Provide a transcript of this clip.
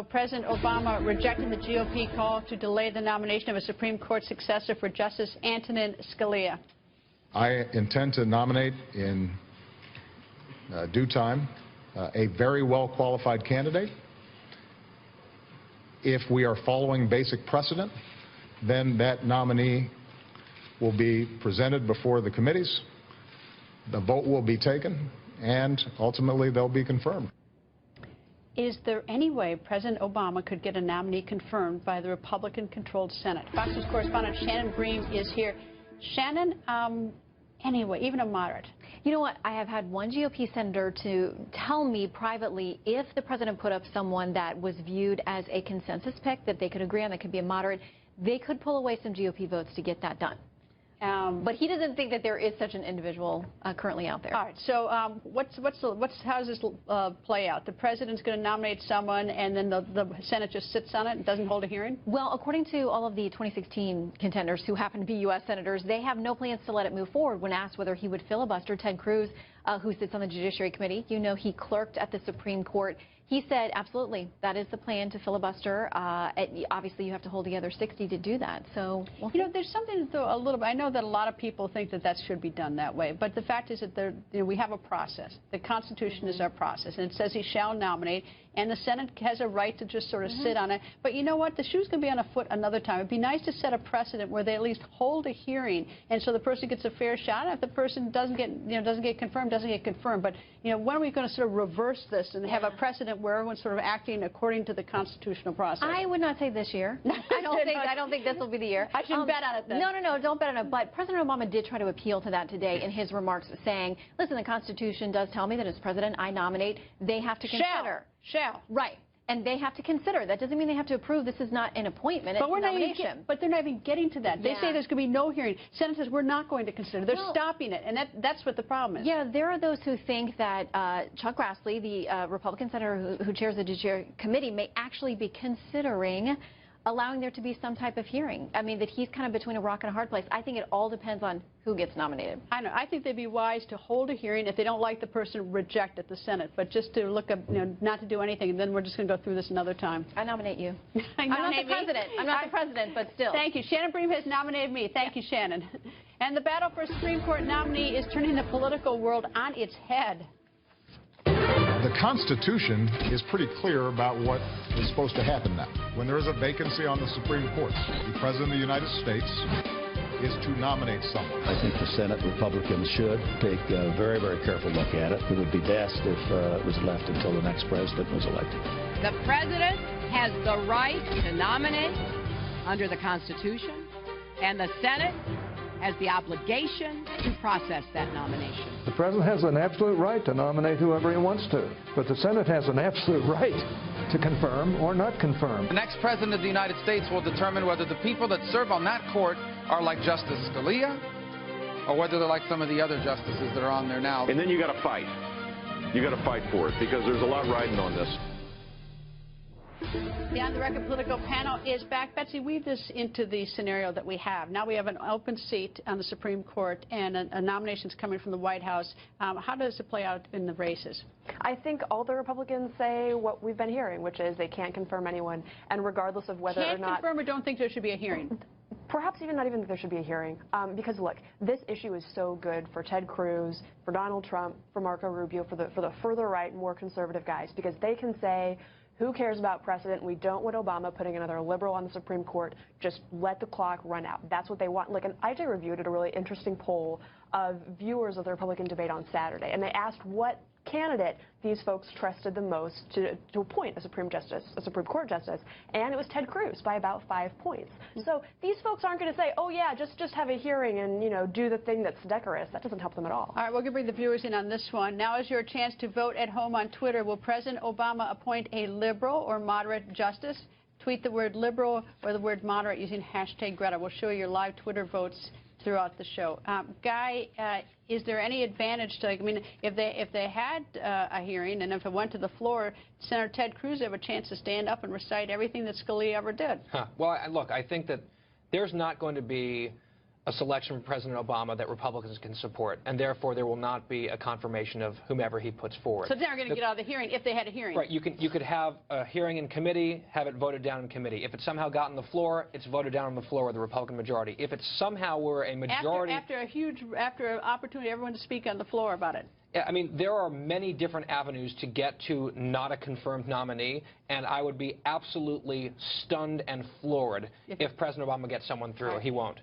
President Obama rejecting the GOP call to delay the nomination of a Supreme Court successor for Justice Antonin Scalia. I intend to nominate in due time a very well-qualified candidate. If we are following basic precedent, then that nominee will be presented before the committees, the vote will be taken, and ultimately they'll be confirmed. Is there any way President Obama could get a nominee confirmed by the Republican-controlled Senate? Fox News correspondent Shannon Bream is here. Shannon, anyway, even a moderate. You know what? I have had one GOP senator to tell me privately if the president put up someone that was viewed as a consensus pick that they could agree on, that could be a moderate, they could pull away some GOP votes to get that done. But he doesn't think that there is such an individual currently out there. All right. So how does this play out? The president's going to nominate someone, and then the Senate just sits on it and doesn't hold a hearing? Well, according to all of the 2016 contenders who happen to be U.S. senators, they have no plans to let it move forward. When asked whether he would filibuster, Ted Cruz, who sits on the Judiciary Committee, you know, he clerked at the Supreme Court. He said, absolutely, that is the plan, to filibuster. Obviously, you have to hold the other 60 to do that. So, you know, there's something, though, a little bit. I know that a lot of people think that that should be done that way. But the fact is that we have a process. The Constitution is our process. And it says he shall nominate. And the Senate has a right to just sort of sit on it. But you know what? The shoe's going to be on a foot another time. It'd be nice to set a precedent where they at least hold a hearing, and so the person gets a fair shot. And if the person doesn't get confirmed, doesn't get confirmed. But you know, when are we going to sort of reverse this and have a precedent where everyone's sort of acting according to the constitutional process? I would not say this year. I don't think this will be the year. I shouldn't bet on it then. No, don't bet on it. But President Obama did try to appeal to that today in his remarks, saying, listen, the Constitution does tell me that as president I nominate. They have to consider. Shall. Right. And they have to consider. That doesn't mean they have to approve. This is not an appointment. It's a nomination. But they're not even getting to that. They say there's going to be no hearing. Senate says we're not going to consider. They're stopping it. And that's what the problem is. Yeah, there are those who think that Chuck Grassley, the Republican senator who chairs the Judiciary Committee, may actually be considering allowing there to be some type of hearing. I mean, that he's kind of between a rock and a hard place. I think it all depends on who gets nominated. I know. I think they'd be wise to hold a hearing. If they don't like the person, reject at the Senate. But just to look up, you know, not to do anything, and then we're just going to go through this another time. I nominate you. I'm not the president. I'm not the president, but still. Thank you. Shannon Bream has nominated me. Thank you, Shannon. And the battle for Supreme Court nominee is turning the political world on its head. The Constitution is pretty clear about what is supposed to happen now. When there is a vacancy on the Supreme Court, the President of the United States is to nominate someone. I think the Senate Republicans should take a very, very careful look at it. It would be best if it was left until the next president was elected. The president has the right to nominate under the Constitution, and the Senate has the obligation to process that nomination. The president has an absolute right to nominate whoever he wants to, but the Senate has an absolute right to confirm or not confirm. The next president of the United States will determine whether the people that serve on that court are like Justice Scalia or whether they're like some of the other justices that are on there now. And then you got to fight. You got to fight for it because there's a lot riding on this. The On the Record political panel is back. Betsy, weave this into the scenario that we have. Now we have an open seat on the Supreme Court and a nomination's coming from the White House. How does it play out in the races? I think all the Republicans say what we've been hearing, which is they can't confirm anyone, and regardless of whether or not... Can't confirm or don't think there should be a hearing? Perhaps not even that there should be a hearing. Because, look, this issue is so good for Ted Cruz, for Donald Trump, for Marco Rubio, for the further right, more conservative guys, because they can say, who cares about precedent? We don't want Obama putting another liberal on the Supreme Court. Just let the clock run out. That's what they want. Look, and IJ reviewed a really interesting poll of viewers of the Republican debate on Saturday, and they asked what candidate these folks trusted the most to appoint a Supreme Court justice, and it was Ted Cruz by about 5 points. So these folks aren't going to say, oh yeah, just have a hearing and, you know, do the thing that's decorous. That doesn't help them at all. All right, we're going to bring the viewers in on this one. Now is your chance to vote at home on Twitter. Will President Obama appoint a liberal or moderate justice? Tweet the word liberal or the word moderate using hashtag Greta. We'll show you your live Twitter votes throughout the show. Guy, is there any advantage to, I mean, if they had a hearing and if it went to the floor, Senator Ted Cruz have a chance to stand up and recite everything that Scalia ever did? Well, look, I think that there's not going to be a selection from President Obama that Republicans can support, and therefore there will not be a confirmation of whomever he puts forward. So they're going to get out of the hearing if they had a hearing. Right. You could have a hearing in committee, have it voted down in committee. If it somehow got on the floor, it's voted down on the floor with the Republican majority. If it somehow were a majority... After an opportunity, everyone to speak on the floor about it. I mean, there are many different avenues to get to not a confirmed nominee, and I would be absolutely stunned and floored if President Obama gets someone through. He won't.